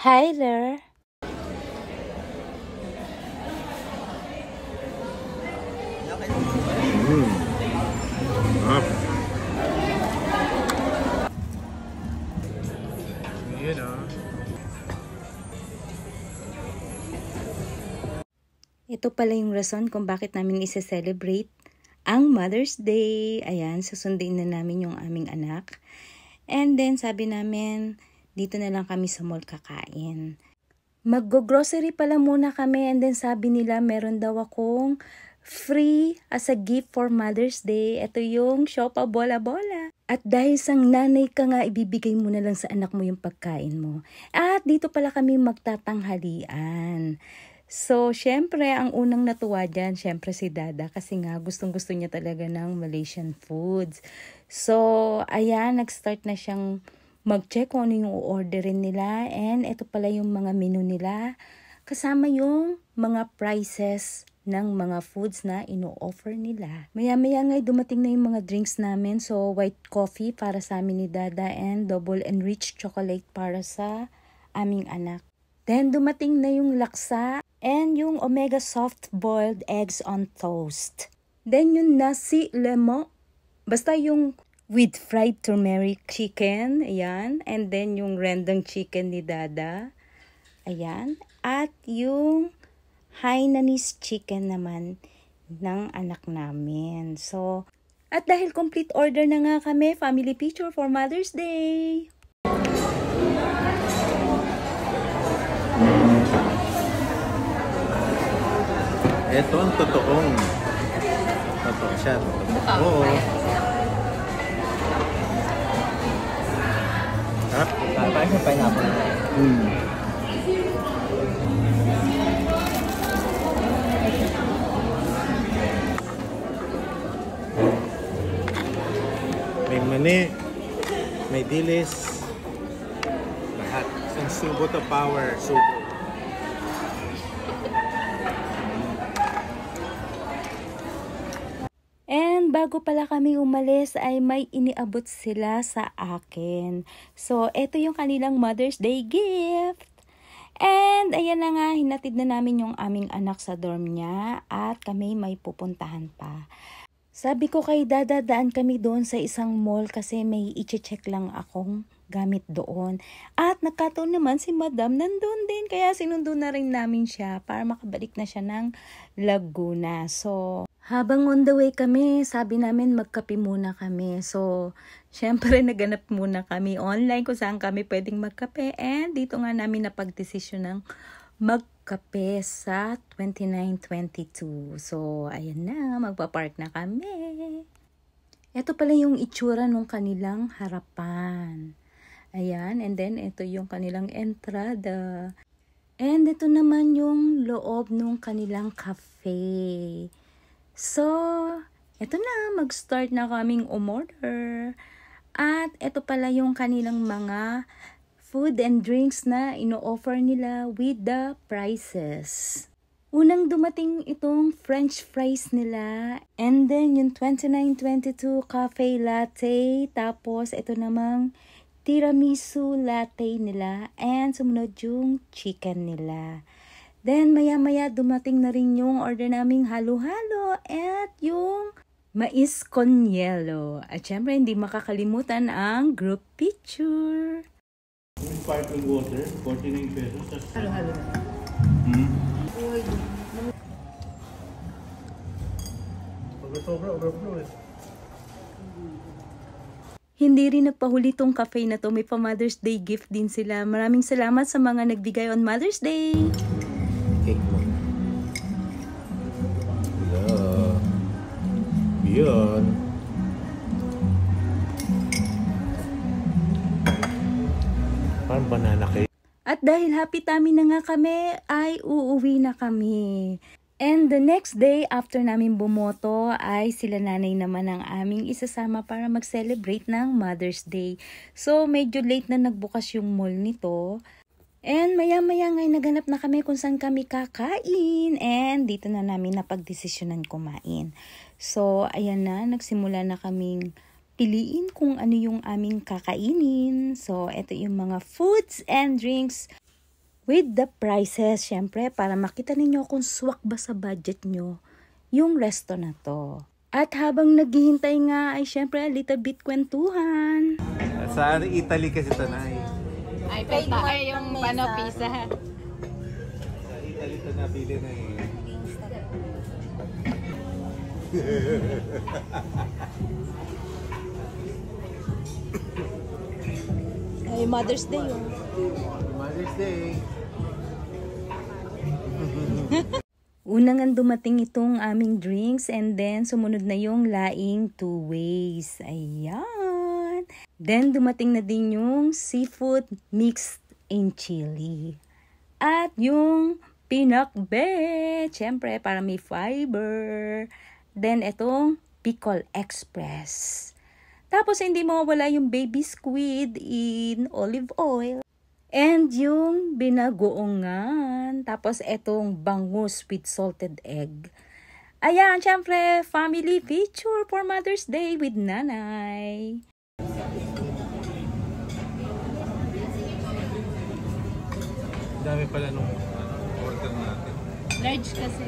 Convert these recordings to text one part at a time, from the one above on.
Hi there! Up. You know. Ito pala yung rason kung bakit namin isa-celebrate ang Mother's Day. Ayan, susundin na namin yung aming anak. And then sabi namin, dito na lang kami sa mall kakain. Mag-grocery pala muna kami and then sabi nila meron daw akong free as a gift for Mother's Day. Ito yung Siopa Bola-Bola. At dahil sang nanay ka nga, ibibigay mo na lang sa anak mo yung pagkain mo. At dito pala kami magtatanghalian. So, syempre, ang unang natuwa dyan, syempre si Dada. Kasi nga, gustong-gusto niya talaga ng Malaysian foods. So, ayan, nag-start na siyang mag-check kung ano yung orderin nila. And ito pala yung mga menu nila. Kasama yung mga prices ng mga foods na ino-offer nila. Maya-maya nga dumating na yung mga drinks namin. So, white coffee para sa amin ni Dada and double enriched chocolate para sa aming anak. Then, dumating na yung laksa and yung omega soft boiled eggs on toast. Then, yung nasi lemo. Basta yung with fried turmeric chicken. Ayan. And then, yung rendang chicken ni Dada. Ayan. At yung Hainanese chicken naman ng anak namin. So, at dahil complete order na nga kami, family picture for Mother's Day. Ito ang totoong. Totoo siya. Oo. Ha? Parang yung pineapple. May mani, may dilis, lahat. Isang subo to power, subo. And bago pala kami umalis ay may iniabot sila sa akin. So, ito yung kanilang Mother's Day gift. And ayan na nga, hinatid na namin yung aming anak sa dorm niya at kami may pupuntahan pa. Sabi ko kay Dada, daan kami doon sa isang mall kasi may i-check lang akong gamit doon. At nagkataon naman si Madam nandun din kaya sinundo na rin namin siya para makabalik na siya ng Laguna. So, habang on the way kami, sabi namin magkape muna kami. So, syempre naganap muna kami online kung saan kami pwedeng magkape. And dito nga namin napagdesisyon ng magkape sa 2922. So, ayan na, magpapark na kami. Ito pala yung itsura ng kanilang harapan. Ayan, and then ito yung kanilang entrada. And ito naman yung loob ng kanilang cafe. So, ito na, mag-start na kaming umorder. At ito pala yung kanilang mga food and drinks na ino-offer nila with the prices. Unang dumating itong French fries nila. And then yung 2922 cafe latte. Tapos ito namang tiramisu latte nila. And sumunod yung chicken nila. Then, maya-maya dumating na rin yung order naming halo-halo at yung mais con yelo. At syempre, hindi makakalimutan ang group picture. Sparkling water, 49 pesos. Halo-halo. Sobra, overflow eh. Hindi rin nagpahuli tong cafe na to. May pa Mother's Day gift din sila. Maraming salamat sa mga nagbigay on Mother's Day. Cake mo. Yan. Parang banana cake. At dahil happy tummy na nga kami, ay uuwi na kami. And the next day, after namin bumoto, ay sila nanay naman ang aming isasama para mag-celebrate ng Mother's Day. So, medyo late na nagbukas yung mall nito. And maya-maya ngay naganap na kami kung saan kami kakain. And dito na namin napagdesisyonan kumain. So, ayan na, nagsimula na kaming piliin kung ano yung aming kakainin. So, ito yung mga foods and drinks with the prices, syempre, para makita ninyo kung swak ba sa budget nyo yung resto na to. At habang naghihintay nga ay syempre a little bit kwentuhan. Sa Italy kasi ito na Ay, yung pisa. Sa Italy ito nabili na Ay, Mother's Day yun. Mother's Day. Unang dumating itong aming drinks and then sumunod na yung laing 2 ways. Ayan. Then dumating na din yung seafood mixed in chili. At yung pinakbet, syempre para may fiber. Then itong pickle express. Tapos hindi mawawala yung baby squid in olive oil. And yung binagoongan. Tapos etong bangus with salted egg. Ayan, syempre, family feature for Mother's Day with nanay. Dami pala nung order natin. Large kasi.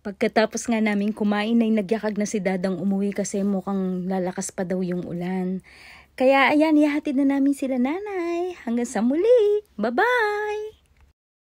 Pagkatapos nga namin kumain ay nagyakag na si Dadang umuwi kasi mukhang lalakas pa daw yung ulan. Kaya ayan, ihahatid na namin sila nanay. Hanggang sa muli. Bye-bye!